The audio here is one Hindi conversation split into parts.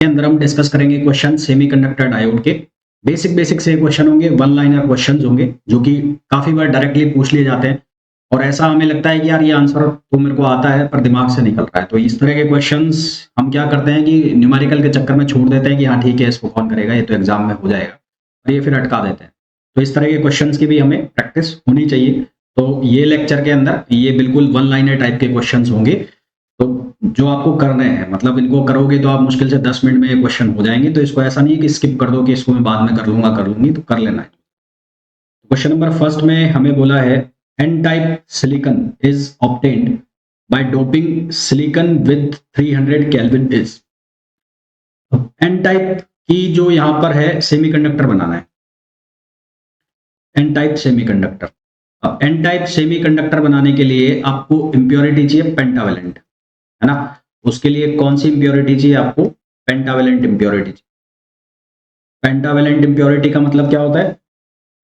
के अंदर हम डिस्कस करेंगे क्वेश्चन सेमीकंडक्टर डायोड के। बेसिक से क्वेश्चन होंगे, वन लाइनर क्वेश्चंस होंगे जो कि काफी बार डायरेक्टली पूछ लिए जाते हैं और ऐसा हमें लगता है कि यार ये आंसर तो मेरे को आता है पर दिमाग से निकल रहा है। तो इस तरह के क्वेश्चंस हम क्या करते हैं कि न्यूमेरिकल के चक्कर में छोड़ देते हैं कि हाँ ठीक है, इसको कौन करेगा, ये तो एग्जाम में हो जाएगा, और ये फिर अटका देते हैं। तो इस तरह के क्वेश्चंस की भी हमें प्रैक्टिस होनी चाहिए। तो ये लेक्चर के अंदर ये बिल्कुल वन लाइनर टाइप के क्वेश्चंस होंगे, तो जो आपको करने हैं, मतलब इनको करोगे तो आप मुश्किल से 10 मिनट में ये क्वेश्चन हो जाएंगे। तो इसको ऐसा नहीं है कि स्किप कर दो कि इसको मैं बाद में कर लूंगा, कर लूंगी, तो कर लेना है। क्वेश्चन नंबर फर्स्ट में हमें बोला है N type silicon is obtained by doping silicon with 300 kelvin is. N type की जो यहां पर है सेमीकंडक्टर बनाना है, एन टाइप सेमीकंडक्टर। अब एन टाइप सेमीकंडक्टर बनाने के लिए आपको इंप्योरिटी चाहिए पेंटावेलेंट, है ना। उसके लिए कौन सी इंप्योरिटी चाहिए आपको? पेंटावेलेंट इंप्योरिटी चाहिए। पेंटावेलेंट इंप्योरिटी का मतलब क्या होता है?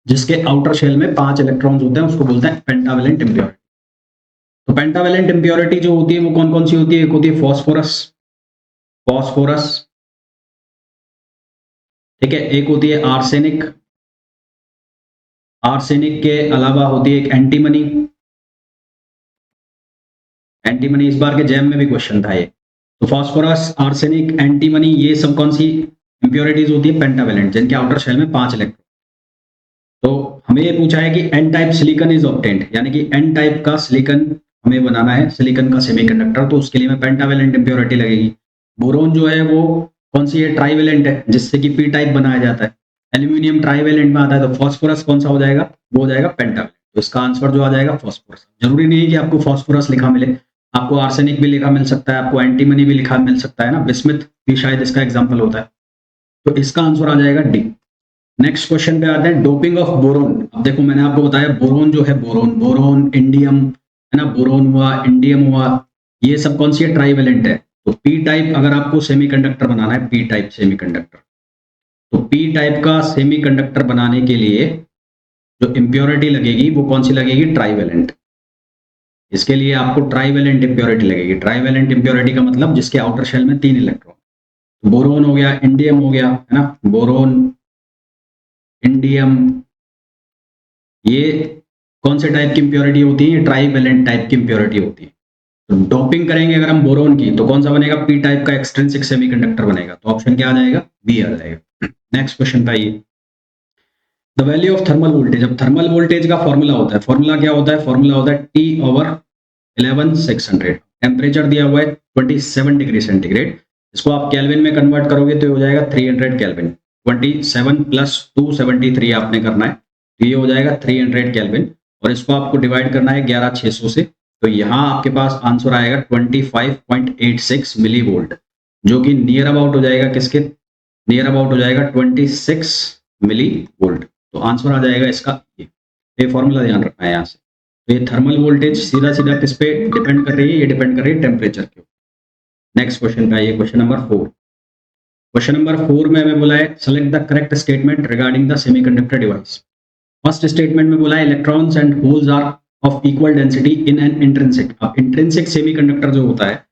जिसके आउटर शेल में 5 इलेक्ट्रॉन्स होते हैं उसको बोलते हैं पेंटावेलेंट इंप्योरिटी। तो पेंटावेलेंट इंप्योरिटी जो होती है वो कौन कौन सी होती है? एक होती है फॉस्फोरस, फॉस्फोरस, ठीक है। एक होती है आर्सेनिक, आर्सेनिक के अलावा होती है एक एंटीमनी। एंटीमनी इस बार के जैम में भी क्वेश्चन था ये। तो फॉस्फोरस, आर्सेनिक, एंटीमनी, ये सब कौन सी इंप्योरिटीज होती है? पेंटावेलेंट, जिनके आउटर शेल में 5 इलेक्ट्रॉन। तो हमें ये पूछा है कि N type silicon is obtained, यानी कि एन टाइप का सिलिकॉन हमें बनाना है, सिलिकॉन का सेमीकंडक्टर। तो उसके लिए में पेंटावेलेंट इंप्योरिटी लगेगी। बोरोन जो है वो कौन सी है? ट्राइवेलेंट है, जिससे कि पी टाइप बनाया जाता है। एल्यूमिनियम ट्राइवेलेंट में आता है। तो फॉस्फोरस कौन सा हो जाएगा? वो हो जाएगा पेंटावेलेंट। तो इसका आंसर जो आ जाएगा फॉस्फोरस। जरूरी नहीं है कि आपको फॉस्फोरस लिखा मिले, आपको आर्सेनिक भी लिखा मिल सकता है, आपको एंटीमनी भी लिखा मिल सकता है ना। बिस्मिथ भी शायद इसका एग्जाम्पल होता है। तो इसका आंसर आ जाएगा डी। नेक्स्ट क्वेश्चन पे आते हैं, डोपिंग ऑफ बोरोन। अब देखो मैंने आपको बताया बोरोन जो है, बोरोन इंडियम, है ना। बोरोन हुआ, इंडियम हुआ, ये सब कौन सी है? ट्राइवेलेंट है। तो पी टाइप अगर आपको सेमीकंडक्टर बनाना है, पी टाइप सेमीकंडक्टर, तो पी टाइप का सेमीकंडक्टर बनाने के लिए जो इंप्योरिटी लगेगी वो कौन सी लगेगी? ट्राइवेलेंट। इसके लिए आपको ट्राइवेलेंट इंप्योरिटी लगेगी। ट्राइवेलेंट इंप्योरिटी का मतलब जिसके आउटर शेल में 3 इलेक्ट्रॉन। बोरोन हो गया, इंडियम हो गया, है ना। बोरोन, इंडियम, ये कौन से टाइप की इंप्योरिटी होती है? ट्राइवेलेंट टाइप की इंप्योरिटी होती है। तो डोपिंग करेंगे अगर हम बोरोन की, तो कौन सा बनेगा? पी टाइप का एक्सट्रिंसिक सेमीकंडक्टर बनेगा। तो ऑप्शन क्या आ जाएगा? बी आ जाएगा। नेक्स्ट क्वेश्चन पे आइए, the value of thermal voltage. अब थर्मल वोल्टेज का फॉर्मूला होता है, फॉर्मूला क्या होता है? फॉर्मूला होता है T/11,600। टेम्परेचर दिया हुआ है 27 डिग्री सेंटीग्रेड। इसको आप केल्विन में कन्वर्ट करोगे तो हो जाएगा 300 केल्विन। 27 + 273 आपने करना है, तो ये हो जाएगा 300 केल्विन। और इसको आपको डिवाइड करना है 11,600 से। तो यहाँ आपके पास आंसर आएगा 25.86 मिली वोल्ट, जो कि नियर अबाउट हो जाएगा किसके? नियर अबाउट हो जाएगा 26 मिली वोल्ट। तो आंसर आ जाएगा इसका ये फॉर्मूला ध्यान रखना है यहाँ से। तो ये थर्मल वोल्टेज सीधा सीधा किस पे डिपेंड कर रही है? ये डिपेंड कर रही है टेम्परेचर के ऊपर। नेक्स्ट क्वेश्चन पे आइए, क्वेश्चन नंबर 4। क्वेश्चन नंबर 4 में हमें बोला है select the correct statement regarding the semiconductor device. First statement में बोला है electrons and holes are of equal density in an intrinsic. अब इंट्रिंसिक सेमीकंडक्टर जो होता है,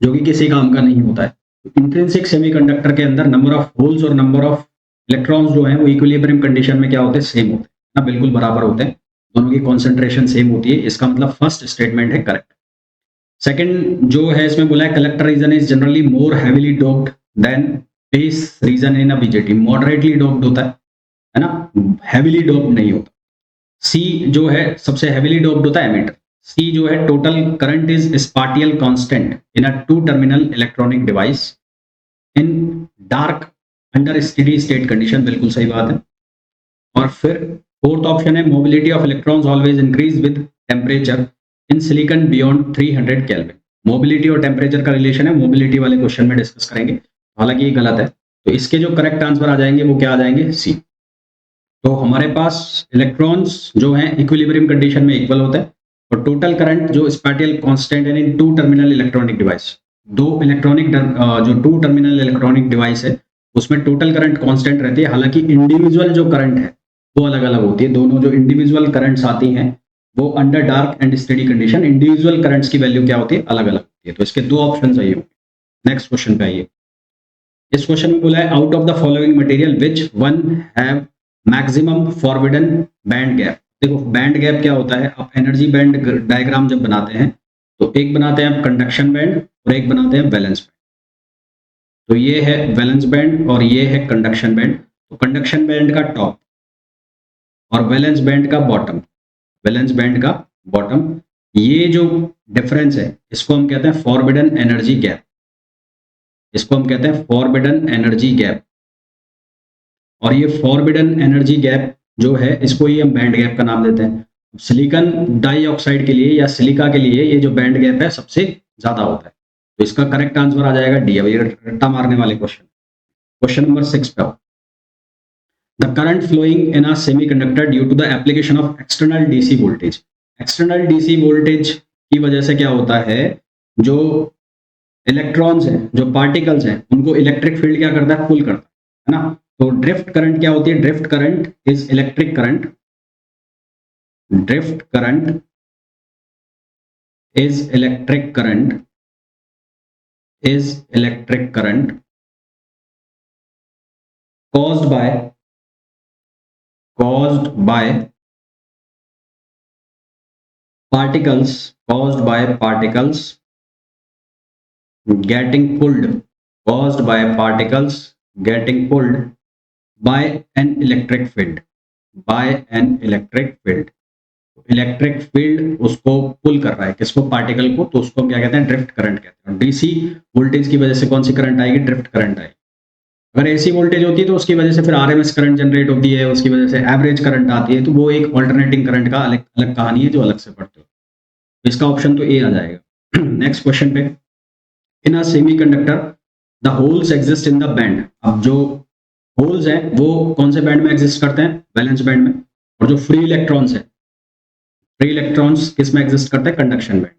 जो कि किसी काम का नहीं होता है, इंट्रिंसिक सेमीकंडक्टर के अंदर नंबर ऑफ होल्स और नंबर ऑफ इलेक्ट्रॉन्स जो हैं वो इक्विलिब्रियम कंडीशन में क्या होते हैं? सेम होते हैं ना, बिल्कुल बराबर होते हैं। दोनों की कॉन्सेंट्रेशन सेम होती है। इसका मतलब फर्स्ट स्टेटमेंट है करेक्ट। सेकंड जो है इसमें बोला है collector region is generally more heavily doped than base region in a BJT. Moderately doped होता है ना, हैवीली डोप्ड नहीं होता। सी जो है सबसे हैवीली डोप्ड होता है एमिटर। सी जो है total current is spatial constant in a 2 terminal electronic device in dark under steady state condition. बिल्कुल सही बात है। और फिर फोर्थ ऑप्शन है mobility of electrons always increase with temperature in silicon beyond 300 kelvin. Mobility और टेम्परेचर का रिलेशन है, मोबिलिटी वाले क्वेश्चन में डिस्कस करेंगे, हालांकि ये गलत है। तो इसके जो करेक्ट आंसर आ जाएंगे वो क्या आ जाएंगे? सी। तो हमारे पास इलेक्ट्रॉन्स जो हैं इक्विलिब्रियम कंडीशन में इक्वल होते हैं और टोटल करंट जो स्पार्टियल कांस्टेंट है इन 2 टर्मिनल इलेक्ट्रॉनिक डिवाइस। जो 2 टर्मिनल इलेक्ट्रॉनिक डिवाइस है उसमें टोटल करंट कांस्टेंट रहती है। हालांकि इंडिविजुअल जो करंट है वो अलग अलग होती है। दोनों जो इंडिविजुअल करंट्स आती हैं वो under dark and steady condition, individual currents की वैल्यू क्या होती है? अलग अलग होती है। तो इसके 2 ऑप्शन सही होंगे। नेक्स्ट क्वेश्चन पे आइए, इस क्वेश्चन में बोला है out of the following material which one have maximum forbidden band gap. देखो बैंड गैप क्या होता है, आप एनर्जी बैंड डायग्राम जब बनाते हैं तो एक बनाते हैं आप कंडक्शन बैंड और एक बनाते हैं वैलेंस बैंड। तो ये है वैलेंस बैंड और ये है कंडक्शन बैंड। तो कंडक्शन बैंड का टॉप और वैलेंस बैंड का बॉटम, वैलेंस बैंड का बॉटम, ये जो डिफरेंस है इसको हम कहते हैं फॉरबिडन एनर्जी गैप, इसको हम कहते हैं फॉरबिडन एनर्जी गैप। और ये फॉरबिडन एनर्जी गैप जो है इसको ही हम बैंड गैप का नाम देते हैं। सिलिकॉन डाइऑक्साइड के लिए या सिलिका के लिए ये जो बैंड गैप है सबसे ज्यादा होता है। तो इसका करेक्ट आंसर आ जाएगा डी। अब ये रट्टा मारने वाले क्वेश्चन, क्वेश्चन नंबर 6 पे आओ। The current flowing in a semiconductor due to the application of external DC voltage. External DC voltage की वजह से क्या होता है, जो इलेक्ट्रॉन्स हैं, जो पार्टिकल्स हैं, उनको इलेक्ट्रिक फील्ड क्या करता है, पुल करता है ना। तो ड्रिफ्ट करंट क्या होती है, drift current is electric current, drift current is electric current, is electric current caused by particles, caused by particles getting pulled, caused by particles getting pulled by an electric field, by an electric field। Electric field उसको पुल कर रहा है, किसको, पार्टिकल को, तो उसको क्या कहते हैं, ड्रिफ्ट करंट कहते हैं। डीसी वोल्टेज की वजह से कौन सी करंट आएगी, ड्रिफ्ट करंट आएगी। अगर एसी वोल्टेज होती है तो उसकी वजह से फिर आरएमएस करंट जनरेट होती है, उसकी वजह से एवरेज करंट आती है, तो वो एक ऑल्टरनेटिंग करंट का अलग अलग कहानी है जो अलग से पढ़ते हो। तो इसका ऑप्शन तो ए आ जाएगा। नेक्स्ट क्वेश्चन पे, in a semiconductor the holes exist in the band. अब जो होल्स हैं वो कौन से बैंड में एग्जिस्ट करते हैं, वैलेंस बैंड में। और जो फ्री इलेक्ट्रॉन्स है, फ्री इलेक्ट्रॉन्स किस में एग्जिस्ट करते हैं, कंडक्शन बैंड।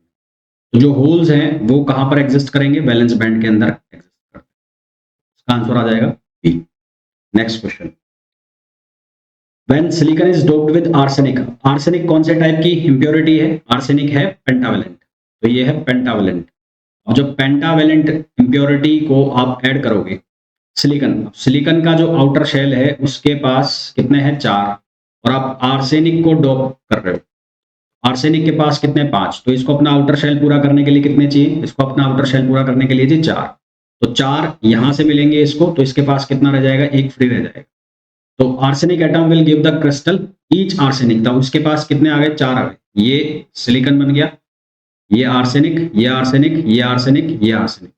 तो जो होल्स हैं वो कहां पर एग्जिस्ट करेंगे, वैलेंस बैंड के अंदर एग्जिस्ट करते हैं। इसका आंसर आ जाएगा B. Next question, when silicon is doped with arsenic. Arsenic कौन से टाइप की इंप्योरिटी है, आर्सेनिक है पेंटावेलेंट, तो ये है पेंटावेलेंट। और जब पेंटावेलेंट इंप्योरिटी को आप ऐड करोगे सिलिकॉन, सिलिकॉन का जो आउटर शेल है उसके पास कितने हैं, 4, और आप आर्सेनिक को डोप कर रहे हो, आर्सेनिक के पास कितने, 5, तो इसको अपना आउटर शेल पूरा करने के लिए कितने चाहिए, इसको अपना आउटर शेल पूरा करने के लिए चाहिए 4। तो 4 यहां से मिलेंगे इसको, तो इसके पास कितना रह जाएगा, 1 फ्री रह जाएगा। तो arsenic atom will give the crystal each arsenic, तो उसके पास कितने आ गए, 4 आ गए। ये सिलिकॉन बन गया, ये आर्सेनिक, ये आर्सेनिक, ये आर्सेनिक, ये आर्सेनिक।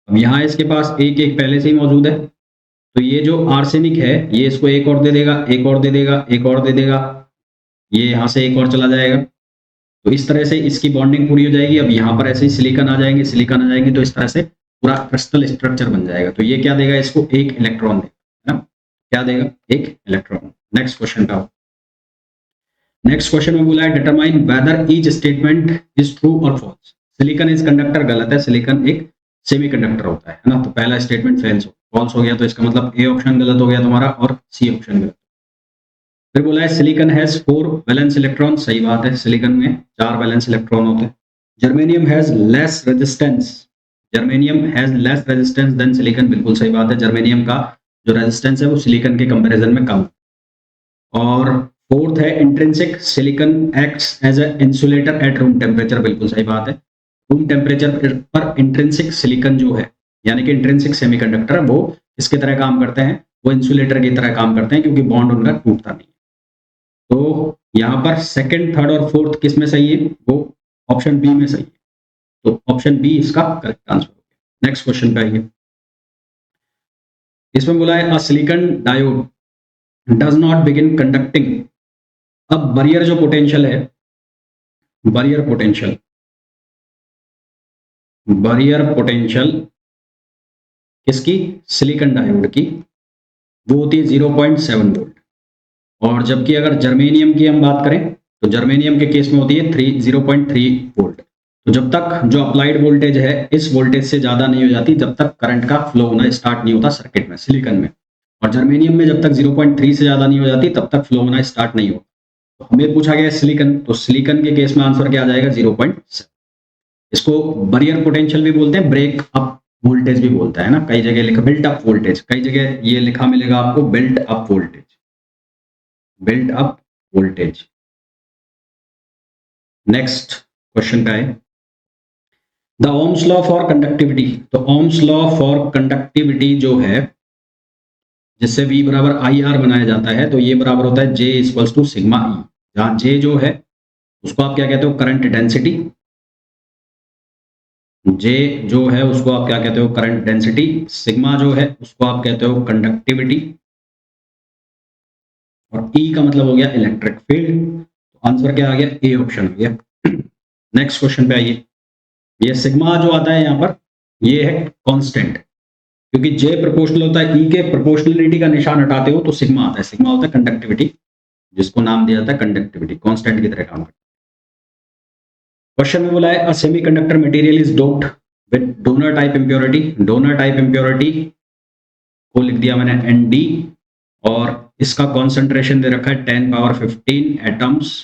अब यहाँ इसके पास एक एक पहले से ही मौजूद है, तो ये जो आर्सेनिक है ये इसको एक और दे देगा, एक और दे देगा, एक और दे देगा, ये यहाँ से एक और चला जाएगा। तो इस तरह से इसकी बॉन्डिंग पूरी हो जाएगी। अब यहाँ पर ऐसे ही सिलिकॉन आ जाएंगे, सिलिकॉन आ जाएंगे, तो इस तरह से पूरा क्रिस्टल स्ट्रक्चर बन जाएगा। तो ये क्या देगा, इसको 1 इलेक्ट्रॉन देगा, है ना, क्या देगा, 1 इलेक्ट्रॉन। नेक्स्ट क्वेश्चन पे आओ। नेक्स्ट क्वेश्चन में बोला है determine whether each statement is true और फॉल्स। सिलिकॉन इज कंडक्टर गलत है, सिलिकॉन एक सेमीकंडक्टर होता है ना। तो पहला स्टेटमेंट फॉल्स हो गया, तो इसका मतलब ए ऑप्शन गलत हो गया तुम्हारा और सी ऑप्शन गलत। फिर बोला है सिलिकॉन हैज 4 वैलेंस इलेक्ट्रॉन, सही बात है, सिलिकॉन में 4 वैलेंस इलेक्ट्रॉन होते हैं। Germanium has less resistance, germanium has less resistance than silicon, बिल्कुल सही बात है, जर्मेनियम का जो रेजिस्टेंस है वो सिलिकॉन के कंपैरिजन में कम। और फोर्थ है intrinsic, silicon acts as a insulator at room temperature, बिल्कुल सही बात है, रूम टेम्परेचर पर इंट्रिंसिक सिलिकॉन जो है यानी कि इंट्रिंसिक सेमीकंडक्टर वो इसके तरह काम करते हैं, वो इंसुलेटर की तरह काम करते हैं क्योंकि बॉन्ड उनका टूटता नहीं। तो यहाँ पर सेकंड, थर्ड और फोर्थ किस में सही है, वो ऑप्शन बी में सही है। तो ऑप्शन बी इसका करेक्ट आंसर हो गया। नेक्स्ट क्वेश्चन पे आइए। इसमें बोला है a silicon diode does not begin conducting. अब बैरियर जो पोटेंशियल है, बैरियर पोटेंशियल, बैरियर पोटेंशियल किसकी, सिलिकॉन डायोड की, वो होती है 0.7 वोल्ट। और जबकि अगर जर्मेनियम की हम बात करें तो जर्मेनियम के केस में होती है 0.3 वोल्ट। तो जब तक जो अप्लाइड वोल्टेज है इस वोल्टेज से ज्यादा नहीं हो जाती तब तक करंट का फ्लो होना स्टार्ट नहीं होता सर्किट में, सिलिकॉन में। और जर्मेनियम में जब तक 0.3 से ज्यादा नहीं हो जाती तब तक फ्लो होना स्टार्ट नहीं होता। तो हमें पूछा गया सिलिकॉन, तो सिलिकॉन के केस में आंसर क्या आ जाएगा, 0.7। इसको बैरियर पोटेंशियल भी बोलते हैं, ब्रेक अप वोल्टेज भी बोलता है ना, कई जगह लिखा बिल्ट अप वोल्टेज, कई जगह ये लिखा मिलेगा आपको built up voltage, built up voltage. Next question का है the Ohm's law for conductivity. तो ओम्स लॉ फॉर कंडक्टिविटी जो है, जिससे V बराबर आई आर बनाया जाता है, तो ये बराबर होता है J equals to sigma E, जहां J जो है उसको आप क्या कहते हो, करंट डेंसिटी। J जो है उसको आप क्या कहते हो, करंट डेंसिटी। सिग्मा जो है उसको आप कहते हो कंडक्टिविटी, और E का मतलब हो गया इलेक्ट्रिक फील्ड। तो आंसर क्या आ गया, ए ऑप्शन आ गया। नेक्स्ट क्वेश्चन पे आइए। ये सिग्मा जो आता है यहाँ पर, ये है कांस्टेंट, क्योंकि J प्रोपोर्शनल होता है E के, प्रोपोर्शनलिटी का निशान हटाते हो तो सिग्मा आता है। सिग्मा होता है कंडक्टिविटी, जिसको नाम दिया जाता है कंडक्टिविटी, कांस्टेंट की तरह काम करता है। क्वेश्चन में बोला है अ semiconductor material is doped with donor type impurity. Donor type impurity को लिख दिया मैंने Nd, और इसका कॉन्सेंट्रेशन दे रखा है 10 power 15 atoms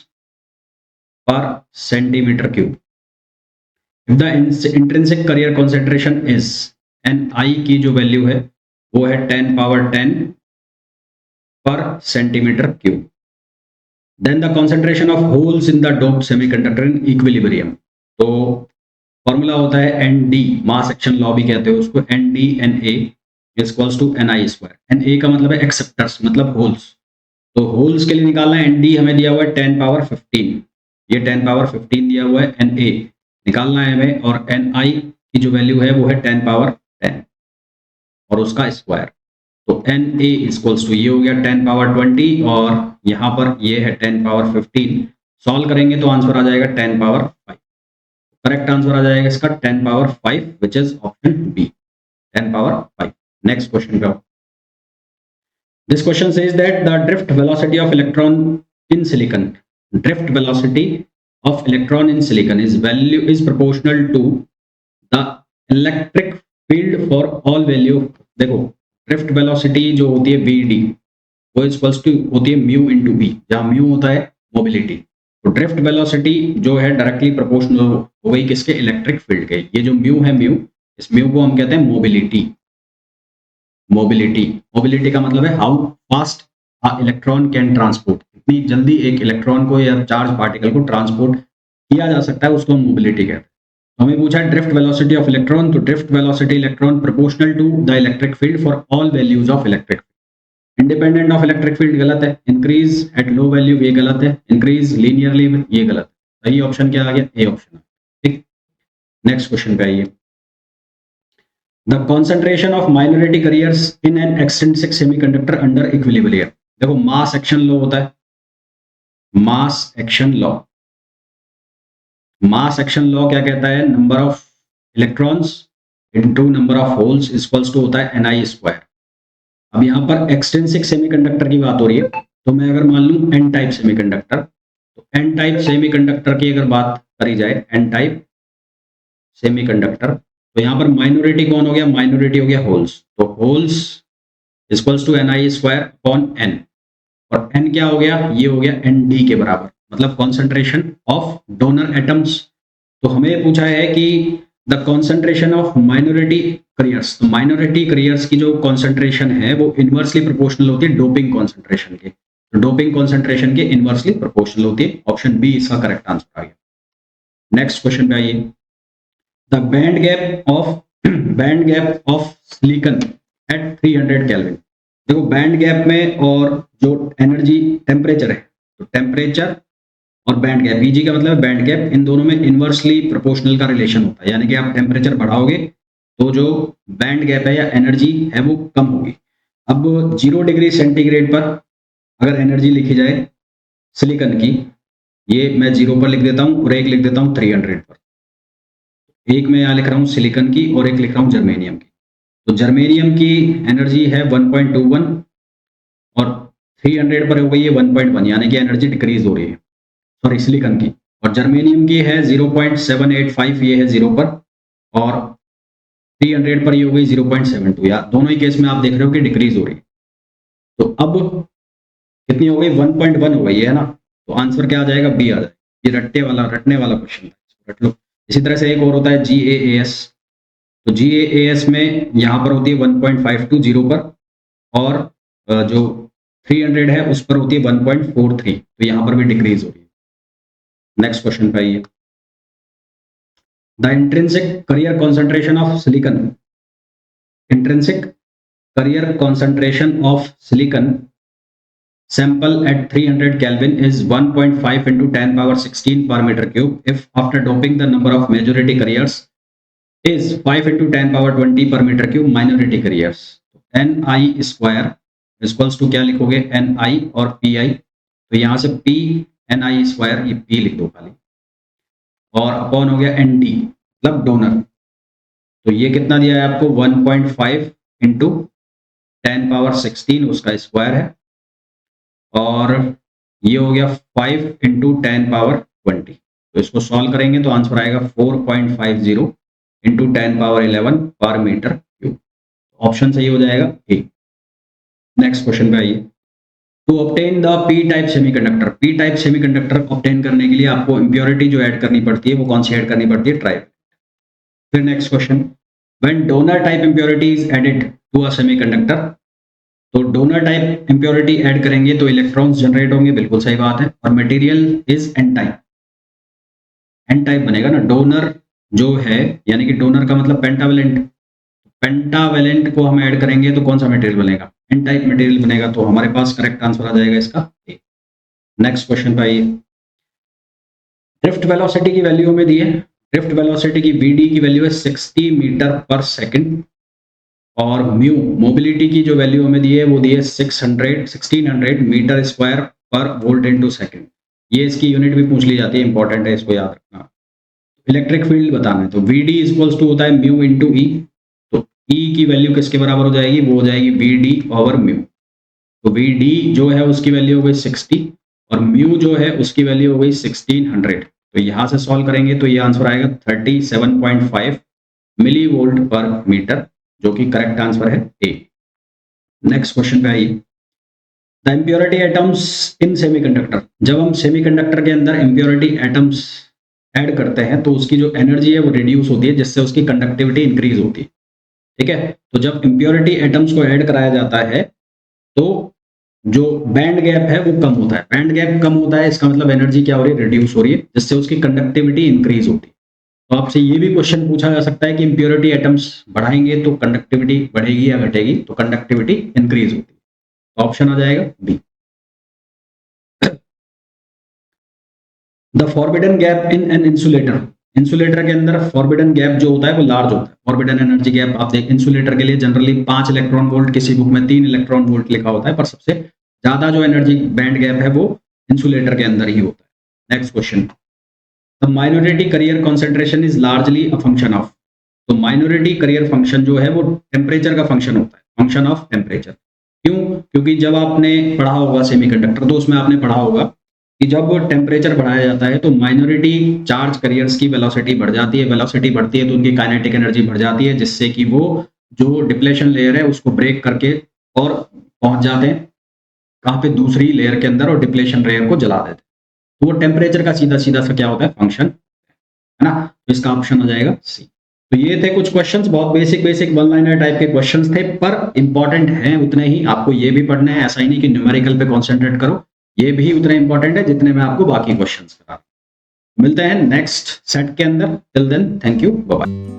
per centimetre cube. If the intrinsic carrier concentration is, Ni की जो वैल्यू है वो है 10 power 10 per centimetre cube, then the concentration of holes in the doped semiconductor in equilibrium. तो फॉर्मूला होता है Nd, मास एक्शन लॉ भी कहते हो उसको, Nd Na equals to Ni square. Na का मतलब है एक्सेप्टर्स, मतलब होल्स। तो होल्स के लिए निकालना है Nd हमें दिया हुआ है 10 पावर 15, ये 10 पावर 15 दिया हुआ है। Na निकालना है हमें, और Ni की जो वैल्यू है वो है 10 पावर 10 और उसका स्क्वायर। तो Na इक्वल्स टू ये हो गया 10 पावर 20, और यहाँ पर ये है 10 पावर 15। सॉल्व करेंगे तो आंसर आ जाएगा 10 पावर 5। करेक्ट आंसर आ जाएगा इसका 10 power 5, which is option B, 10 power 5। Next question पे आओ। This question says that the drift velocity of electron in silicon, drift velocity of electron in silicon is proportional to the electric field for all value. देखो ड्रिफ्ट वेलोसिटी जो होती है Vd, वो इक्वल्स टू होती है म्यू इनटू बी, जहां म्यू होता है मोबिलिटी। तो ड्रिफ्ट वेलोसिटी जो है डायरेक्टली प्रोपोर्शनल हो गई किसके, इलेक्ट्रिक फील्ड के। ये जो म्यू है, म्यू, इस म्यू को हम कहते हैं मोबिलिटी। मोबिलिटी, मोबिलिटी का मतलब है how fast a electron can transport, कितनी जल्दी एक इलेक्ट्रॉन को या चार्ज पार्टिकल को ट्रांसपोर्ट किया जा सकता है, उसको मोबिलिटी कहते हैं। हमें पूछा है ड्रिफ्ट वेलोसिटी ऑफ इलेक्ट्रॉन, तो drift velocity electron proportional to the electric field for all values of electric. Independent of electric field गलत है, इंक्रीज एट लो वैल्यू ये गलत है, इंक्रीज लीनियरली ये गलत है। सही ऑप्शन क्या आ गया, ए ऑप्शन। ठीक, नेक्स्ट क्वेश्चन पे आइए। The concentration of minority carriers in an extrinsic semiconductor under equilibrium. देखो मास एक्शन लॉ होता है, mass action law. Mass action law क्या कहता है, number of electrons into number of holes equals to होता है Ni स्क्वायर। अब यहाँ पर एक्सट्रिंसिक सेमीकंडक्टर की बात हो रही है, तो मैं अगर मान लूं एन टाइप सेमीकंडक्टर, तो एन टाइप सेमीकंडक्टर की अगर बात करी जाए, एन टाइप सेमीकंडक्टर, तो यहाँ पर माइनॉरिटी कौन हो गया, माइनॉरिटी हो गया होल्स। तो holes equals to Ni square upon n, और n क्या हो गया, ये हो गया Nd के बराबर, मतलब कॉन्सेंट्रेशन ऑफ डोनर एटम्स। तो हमें पूछा है कि the concentration of minority carriers, तो माइनॉरिटी कैरियर्स की जो कॉन्सेंट्रेशन है वो इनवर्सली प्रोपोर्शनल होती है डोपिंग कॉन्सेंट्रेशन के। तो डोपिंग कॉन्सेंट्रेशन के इनवर्सली प्रोपोर्शनल होती है। ऑप्शन बी इसका करेक्ट आंसर आ गया। नेक्स्ट क्वेश्चन पे आइए। The band gap of silicon at 300 kelvin. देखो बैंड गैप में और जो एनर्जी टेम्परेचर है, तो टेम्परेचर और बैंड गैप, Vg का मतलब बैंड गैप, इन दोनों में इनवर्सली प्रोपोर्शनल का रिलेशन होता है। यानी कि आप टेम्परेचर बढ़ाओगे तो जो बैंड गैप है या एनर्जी है वो कम होगी। अब 0 डिग्री सेंटीग्रेड पर अगर एनर्जी लिखी जाए सिलिकॉन की, ये मैं 0 पर लिख देता हूँ और एक लिख देता हूँ 300 पर। एक मैं यहाँ लिख रहा हूँ सिलिकॉन की और एक लिख रहा हूँ जर्मेनियम की। तो जर्मेनियम की एनर्जी है 1.21 और 300 पर हो गई है 1.1, यानी कि एनर्जी डिक्रीज हो रही है, सॉरी सिलिकॉन की। और जर्मेनियम की है 0.785, ये है 0 पर, और 300 पर ये हो गई 0.72, या दोनों ही केस में आप देख रहे हो कि डिक्रीज हो रही है। तो अब कितनी हो गई, 1.1 हो गई है ना, तो आंसर क्या आ जाएगा, बी आ जाएगा। ये रटने वाला क्वेश्चन था, रट लो। इसी तरह से एक और होता है GAAS, तो GAAS में यहाँ पर होती है 1.52 0 पर, और जो 300 है उस पर होती है 1.43, तो यहाँ पर भी डिक्रीज हो रही है। नेक्स्ट क्वेश्चन पे आइए। The intrinsic career concentration of silicon, intrinsic career concentration of silicon sample at 300 Kelvin is 1.5 into 10 power 16 per meter cube if after doping the number of majority carriers is 5 into 10 power 20 per meter cube minority carriers. Ni square equals to क्या लिखोगे, Ni और Pi, तो यहाँ से P Ni स्क्वायर, ये P लिख दो खाली, और अपॉन हो गया Nd मतलब डोनर, तो ये कितना दिया है आपको 1.5 इंटू 10 पावर 16 उसका स्क्वायर है, और ये हो गया 5 इंटू 10 पावर 20, तो इसको सॉल्व करेंगे तो आंसर आएगा 4.50 इंटू 10 पावर 11 पर मीटर क्यूब। ऑप्शन सही हो जाएगा ए। नेक्स्ट क्वेश्चन पे आइए। To obtain the P type semiconductor, P type semiconductor obtain करने के लिए आपको इंप्योरिटी जो ऐड करनी पड़ती है वो कौन सी ऐड करनी पड़ती है, ट्राइब। फिर next question, when donor type impurity is added to a semiconductor, तो डोनर टाइप इंप्योरिटी ऐड करेंगे तो इलेक्ट्रॉन्स जनरेट होंगे, बिल्कुल सही बात है, और material is N type, N type बनेगा ना। डोनर जो है यानी कि डोनर का मतलब पेंटावेलेंट, पेंटावेलेंट को हम ऐड करेंगे तो कौन सा मटेरियल बनेगा, एन टाइप मटेरियल बनेगा, तो हमारे पास करेक्ट आंसर आ जाएगा इसका ए। नेक्स्ट क्वेश्चन पे आइए। ड्रिफ्ट वेलोसिटी की वैल्यू हमें दी है, ड्रिफ्ट वेलोसिटी की Vd की वैल्यू है 60 मीटर पर सेकंड, और म्यू मोबिलिटी की जो वैल्यू हमें दी है वो दी है 1600 मीटर स्क्वायर पर वोल्ट इनटू सेकंड। ये इसकी यूनिट भी पूछ ली जाती है, इंपॉर्टेंट है, इसको याद रखना। इलेक्ट्रिक फील्ड बताना है तो Vd इक्वल्स टू होता है म्यू इंटू ई, तो ई की वैल्यू किसके बराबर हो जाएगी, वो हो जाएगी Vd ओवर म्यू। तो Vd जो है उसकी वैल्यू हो गई 60 और म्यू जो है उसकी वैल्यू हो गई 1600, तो यहाँ से सॉल्व करेंगे तो ये आंसर आएगा 37.5 मिली वोल्ट पर मीटर, जो कि करेक्ट आंसर है ए। नेक्स्ट क्वेश्चन पे आइए। The impurity atoms in semiconductor, जब हम सेमीकंडक्टर के अंदर इम्प्योरिटी एटम्स ऐड करते हैं तो उसकी जो एनर्जी है वो रिड्यूस होती है, जिससे उसकी कंडक्टिविटी इंक्रीज होती है, ठीक है। तो जब इम्प्योरिटी एटम्स को ऐड कराया जाता है तो जो बैंड गैप है वो कम होता है, बैंड गैप कम होता है, इसका मतलब एनर्जी क्या हो रही है, रिड्यूस हो रही है, जिससे उसकी कंडक्टिविटी इंक्रीज होती है। तो आपसे ये भी क्वेश्चन पूछा जा सकता है कि इम्प्योरिटी एटम्स बढ़ाएंगे तो कंडक्टिविटी बढ़ेगी या घटेगी, तो कंडक्टिविटी इंक्रीज होती है, तो ऑप्शन आ जाएगा B. The forbidden gap in an insulator, insulator के अंदर फॉरबिडन गैप जो होता है वो लार्ज होता है, फॉरबिडन एनर्जी गैप आप देख, इंसुलेटर के लिए जनरली 5 इलेक्ट्रॉन वोल्ट, किसी बुक में 3 इलेक्ट्रॉन वोल्ट लिखा होता है, पर सबसे ज्यादा जो एनर्जी बैंड गैप है वो इंसुलेटर के अंदर ही होता है। Next question, the minority career concentration is largely a function of, तो माइनॉरिटी करियर फंक्शन जो है वो टेम्परेचर का फंक्शन होता है, फंक्शन ऑफ टेम्परेचर। क्यों? क्योंकि जब आपने पढ़ा होगा सेमीकंडक्टर तो उसमें आपने पढ़ा होगा कि जब टेम्परेचर बढ़ाया जाता है तो माइनॉरिटी चार्ज करियर्स की वेलोसिटी बढ़ जाती है, वेलोसिटी बढ़ती है तो उनकी काइनेटिक एनर्जी बढ़ जाती है, जिससे कि वो जो डिप्लेशन लेयर है उसको ब्रेक करके और पहुंच जाते हैं कहाँ पे, दूसरी लेयर के अंदर, और डिप्लेशन लेयर को जला देते हैं। तो वो टेम्परेचर का सीधा सीधा सा क्या होता है, फंक्शन है ना। तो इसका ऑप्शन हो जाएगा सी। तो ये थे कुछ क्वेश्चंस, बहुत बेसिक वन लाइनर टाइप के क्वेश्चंस थे, पर इंपॉर्टेंट हैं उतने ही, आपको ये भी पढ़ना है, ऐसा ही नहीं कि न्यूमेरिकल पे कॉन्सेंट्रेट करो, ये भी उतने इंपॉर्टेंट है जितने मैं आपको बाकी क्वेश्चंस करा। मिलते हैं नेक्स्ट सेट के अंदर, till then thank you, bye bye.